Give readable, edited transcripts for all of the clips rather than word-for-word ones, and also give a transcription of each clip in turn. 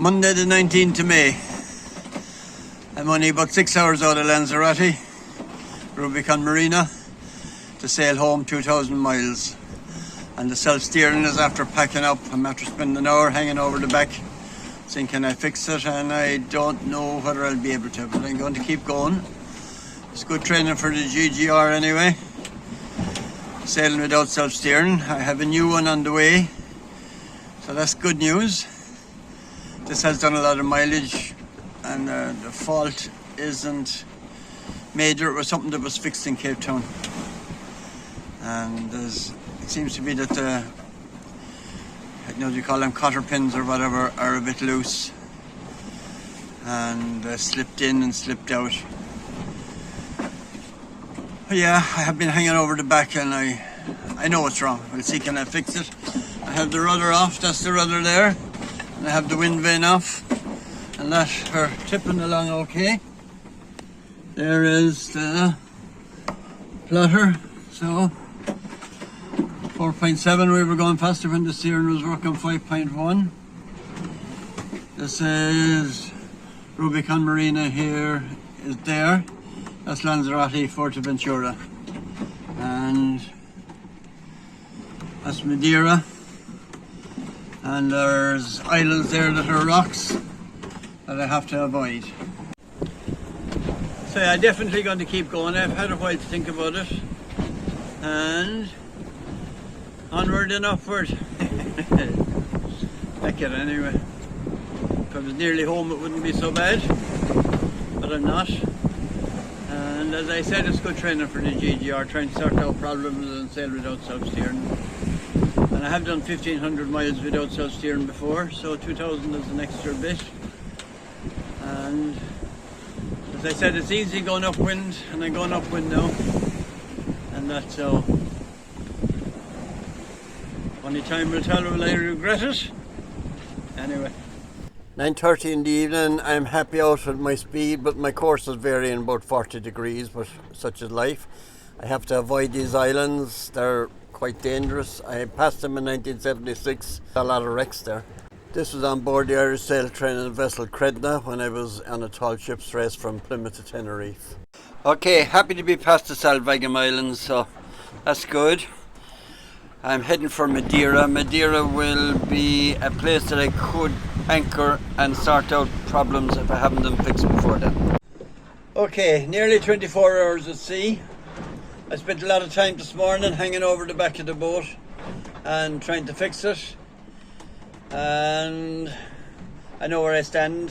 Monday the 19th of May. I'm only about 6 hours out of Lanzarote, Rubicon Marina, to sail home 2,000 miles. And the self-steering is after packing up. I'm after spending an hour hanging over the back, saying can I fix it, and I don't know whether I'll be able to, but I'm going to keep going. It's good training for the GGR anyway. Sailing without self-steering. I have a new one on the way, so that's good news. This has done a lot of mileage, and the fault isn't major. It was something that was fixed in Cape Town, and it seems to be that the, you call them cotter pins or whatever, are a bit loose, and slipped in and slipped out. But yeah, I have been hanging over the back, and I know what's wrong. We'll see, can I fix it? I have the rudder off, that's the rudder there, and I have the wind vane off, and that's her tipping along okay. There is the plotter, so 4.7, we were going faster when the steering was working 5.1. This is Rubicon Marina here, is there. That's Lanzarote, Fuerteventura. And that's Madeira. And there's islands there that are rocks that I have to avoid. So yeah, I'm definitely going to keep going. I've had a while to think about it. And onward and upward. Heck it anyway. If I was nearly home it wouldn't be so bad, but I'm not. And as I said, it's good training for the GGR, trying to sort out problems and sail without self-steering. And I have done 1,500 miles without self-steering before, so 2,000 is an extra bit. And as I said, it's easy going upwind, and I'm going upwind now. And that's so. Only time will tell, will I regret it? Anyway. 9:30 in the evening, I'm happy out with my speed, but my course is varying about 40 degrees, but such is life. I have to avoid these islands, they're quite dangerous. I passed them in 1976, a lot of wrecks there. This was on board the Irish sail training vessel Credna when I was on a tall ship's race from Plymouth to Tenerife. Okay, happy to be past the Salvagam Islands, so that's good. I'm heading for Madeira. Madeira will be a place that I could anchor and sort out problems if I haven't them fixed before then. Okay, nearly 24 hours at sea. I spent a lot of time this morning hanging over the back of the boat and trying to fix it. And I know where I stand.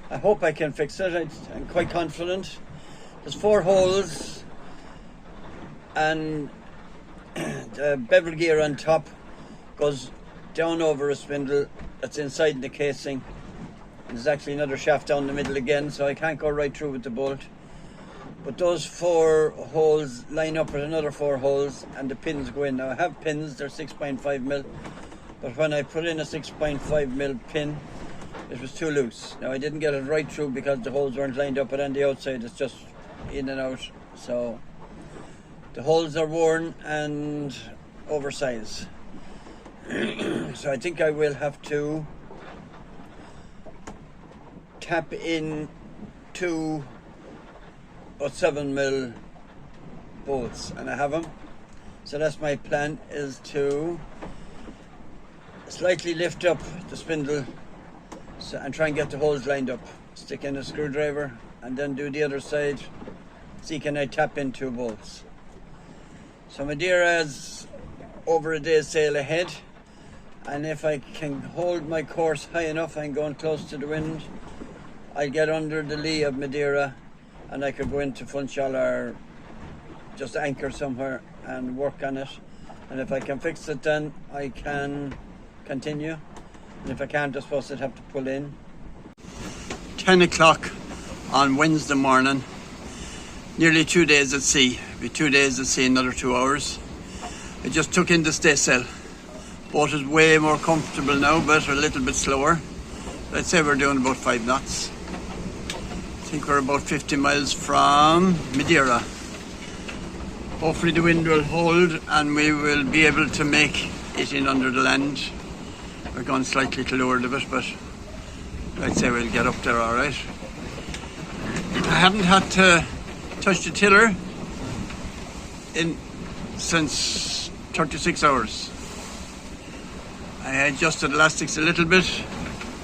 I hope I can fix it. I'm quite confident. There's 4 holes, and the bevel gear on top goes down over a spindle that's inside the casing. And there's actually another shaft down the middle again, so I can't go right through with the bolt. But those 4 holes line up with another 4 holes, and the pins go in. Now I have pins, they're 6.5mm, but when I put in a 6.5mm pin, it was too loose. Now I didn't get it right through because the holes weren't lined up, but on the outside it's just in and out. So the holes are worn and oversized. So I think I will have to tap in 2 7mm bolts, and I have them. So that's my plan, is to slightly lift up the spindle and try and get the holes lined up. Stick in a screwdriver and then do the other side. See, can I tap in 2 bolts? So Madeira is over a day's sail ahead, and if I can hold my course high enough and going close to the wind, I'll get under the lee of Madeira and I could go into Funchal or just anchor somewhere and work on it. And if I can fix it, then I can continue. And if I can't, I suppose I'd have to pull in. 10 o'clock on Wednesday morning. Nearly 2 days at sea. It'll be 2 days at sea, another 2 hours. I just took in the staysail. Boat is way more comfortable now, but a little bit slower. I'd say we're doing about 5 knots. I think we're about 50 miles from Madeira. Hopefully the wind will hold and we will be able to make it in under the land. We're going slightly to lower the bit, but I'd say we'll get up there all right. I haven't had to touch the tiller since 36 hours. I adjusted elastics a little bit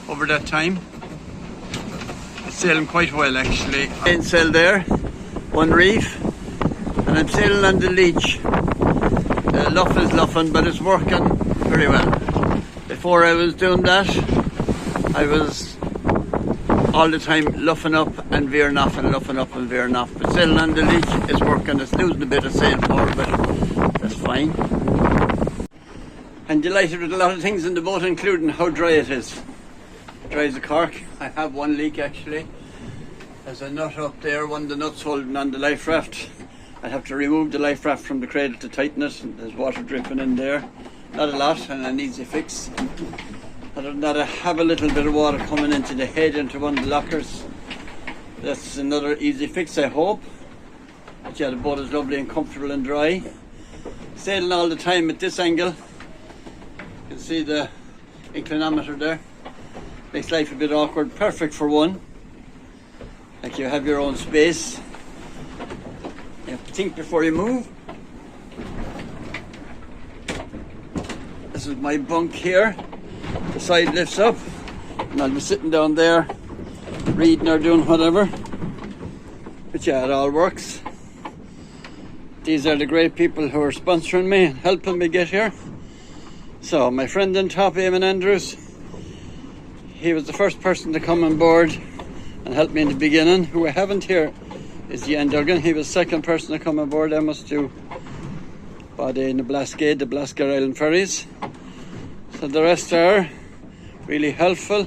over that time. It's sailing quite well actually. Mainsail there, one reef, and I'm sailing on the leech. The luff is luffing, but it's working very well. Before I was doing that, I was all the time luffing up and veering off and luffing up and veering off. But sailing on the leech is working. It's losing a bit of sail power, but that's fine. I'm delighted with a lot of things in the boat, including how dry it is. Dry as a cork. I have one leak actually. There's a nut up there, one of the nuts holding on the life raft. I have to remove the life raft from the cradle to tighten it. There's water dripping in there. Not a lot, and an easy fix. Other than that, I have a little bit of water coming into the head, into one of the lockers. That's another easy fix, I hope. But yeah, the boat is lovely and comfortable and dry. Sailing all the time at this angle. You can see the inclinometer there. Makes life a bit awkward. Perfect for one. Like you have your own space. You have to think before you move. This is my bunk here. The side lifts up and I'll be sitting down there reading or doing whatever. But yeah, it all works. These are the great people who are sponsoring me and helping me get here. So my friend on top, Eamon Andrews, he was the first person to come on board and help me in the beginning. Who I haven't here is Ian Duggan. He was the second person to come on board. I must do Body in the Blascade, the Dingle Ireland ferries. So the rest are really helpful.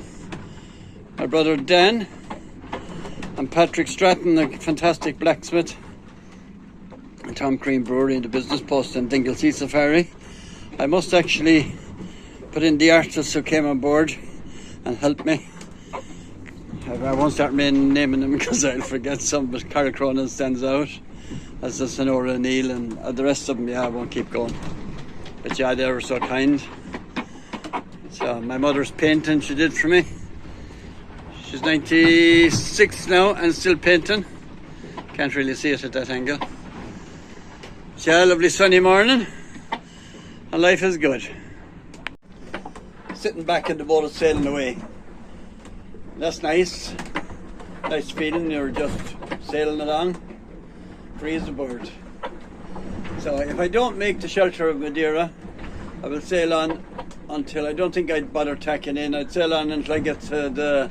My brother Dan and Patrick Stratton, the fantastic blacksmith, and Tom Crean Brewery, the business post, and Dingle Sea Safari. I must actually put in the artists who came on board and helped me. I won't start naming them because I'll forget some, but Carl Cronin stands out, as does Sonora Neal, and the rest of them, yeah, I won't keep going. But yeah, they were so kind. So my mother's painting she did for me. She's 96 now and still painting. Can't really see it at that angle. So yeah, lovely sunny morning and life is good. Sitting back in the boat sailing away. That's nice. Nice feeling, you're just sailing along, free as a bird. So if I don't make the shelter of Madeira, I will sail on until I don't think I'd bother tacking in. I'd sail on until I get to the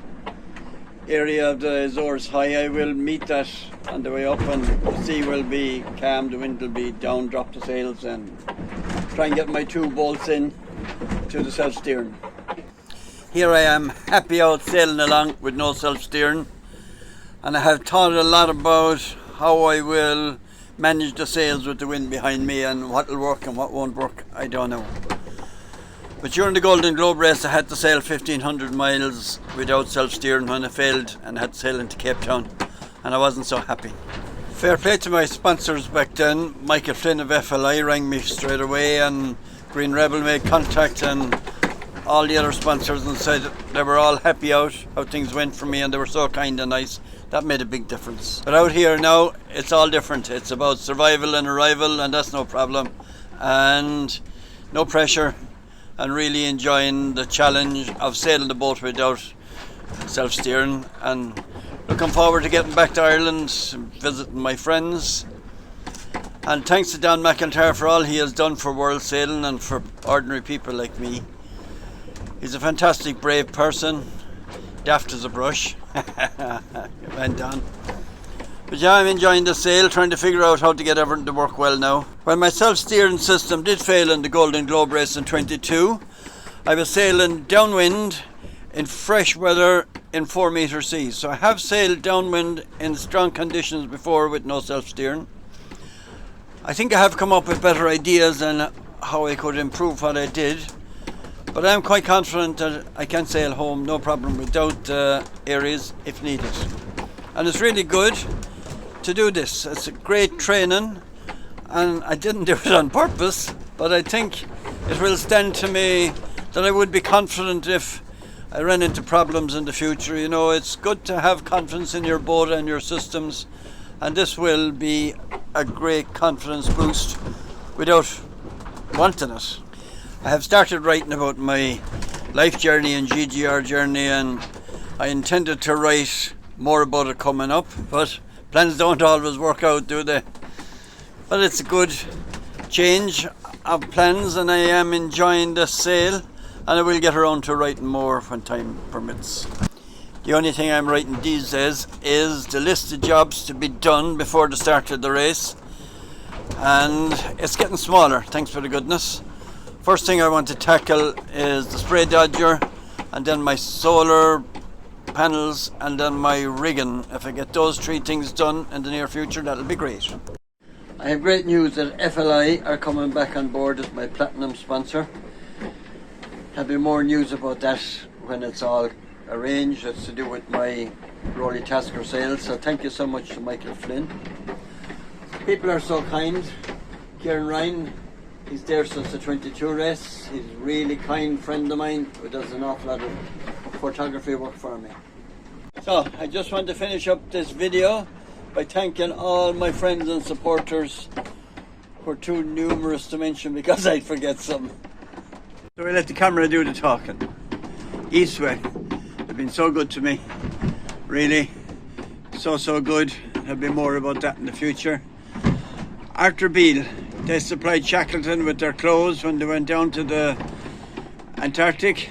area of the Azores High. I will meet that on the way up and the sea will be calm, the wind will be down, drop the sails and try and get my 2 bolts in to the self-steering. Here I am, happy out sailing along with no self-steering, and I have thought a lot about how I will manage the sails with the wind behind me and what will work and what won't work, I don't know. But during the Golden Globe race I had to sail 1500 miles without self-steering when I failed and had to sail into Cape Town, and I wasn't so happy. Fair play to my sponsors back then. Michael Flynn of FLI rang me straight away, and Green Rebel made contact, and all the other sponsors, and said they were all happy out how things went for me, and they were so kind and nice. That made a big difference. But out here now, it's all different. It's about survival and arrival, and that's no problem. And no pressure, and really enjoying the challenge of sailing the boat without self-steering, and looking forward to getting back to Ireland, visiting my friends. And thanks to Dan McIntyre for all he has done for world sailing and for ordinary people like me. He's a fantastic, brave person, daft as a brush. Went on. But yeah, I'm enjoying the sail, trying to figure out how to get everything to work well now. When my self-steering system did fail in the Golden Globe race in 22, I was sailing downwind in fresh weather in 4 metre seas. So I have sailed downwind in strong conditions before with no self-steering. I think I have come up with better ideas on how I could improve what I did. But I'm quite confident that I can sail home, no problem, without areas if needed. And it's really good to do this. It's a great training, and I didn't do it on purpose, but I think it will stand to me that I would be confident if I ran into problems in the future. You know, it's good to have confidence in your boat and your systems, and this will be a great confidence boost without wanting it. I have started writing about my life journey and GGR journey, and I intended to write more about it coming up, but plans don't always work out, do they? But it's a good change of plans, and I am enjoying this sail, and I will get around to writing more when time permits. The only thing I'm writing these days is the list of jobs to be done before the start of the race, and it's getting smaller, thanks for the goodness. First thing I want to tackle is the spray dodger, and then my solar panels, and then my rigging. If I get those three things done in the near future, that'll be great. I have great news that FLI are coming back on board as my platinum sponsor. There'll be more news about that when it's all arranged. It's to do with my Rolly Tasker sales. So thank you so much to Michael Flynn. People are so kind. Kieran Ryan, he's there since the 22 race. He's a really kind friend of mine who does an awful lot of photography work for me. So I just want to finish up this video by thanking all my friends and supporters who are too numerous to mention because I'd forget some. So I let the camera do the talking. Eastway, they've been so good to me. Really, so good. There'll be more about that in the future. Arthur Beale, they supplied Shackleton with their clothes when they went down to the Antarctic.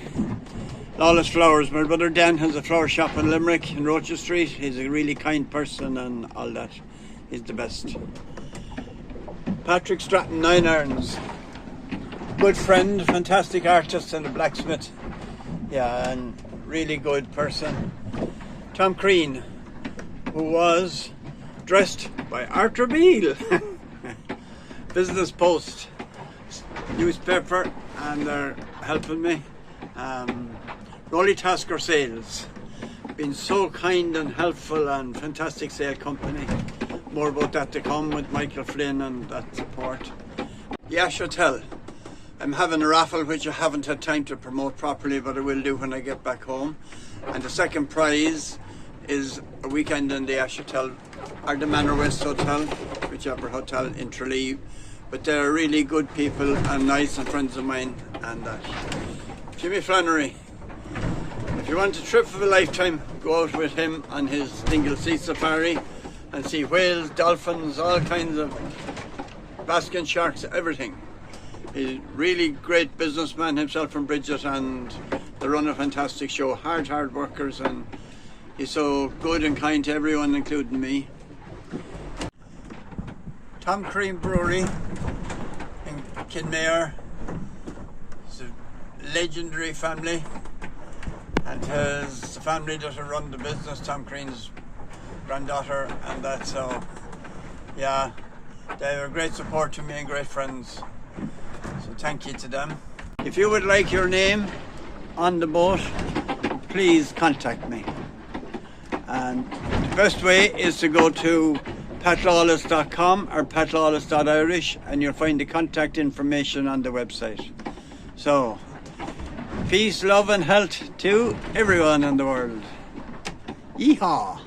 Lawless Flowers, my brother Dan has a flower shop in Limerick in Rocha Street. He's a really kind person and all that. He's the best. Patrick Stratton, 9 Irons. Good friend, fantastic artist and a blacksmith. Yeah, and really good person. Tom Crean, who was dressed by Arthur Beale. Business Post newspaper, and they're helping me. Rolly Tasker Sales, been so kind and helpful, and fantastic sale company. More about that to come with Michael Flynn and that support. The Ash Hotel, I'm having a raffle which I haven't had time to promote properly, but I will do when I get back home. And the second prize is a weekend in the Ash Hotel or the Manor West Hotel, whichever hotel in Tralee. But they're really good people and nice and friends of mine. And Jimmy Flannery, if you want a trip of a lifetime, go out with him on his Dingle Sea Safari and see whales, dolphins, all kinds of basking sharks, everything. He's a really great businessman himself from Bridget, and they run a fantastic show. Hard workers, and he's so good and kind to everyone, including me. Tom Crean Brewery in Kinmare. It's a legendary family, and the family that run the business, Tom Crean's granddaughter, and that's so. Yeah, they were great support to me and great friends. So thank you to them. If you would like your name on the boat, please contact me. And the best way is to go to patlawless.com or patlawless.irish, and you'll find the contact information on the website. So, peace, love and health to everyone in the world. Yeehaw!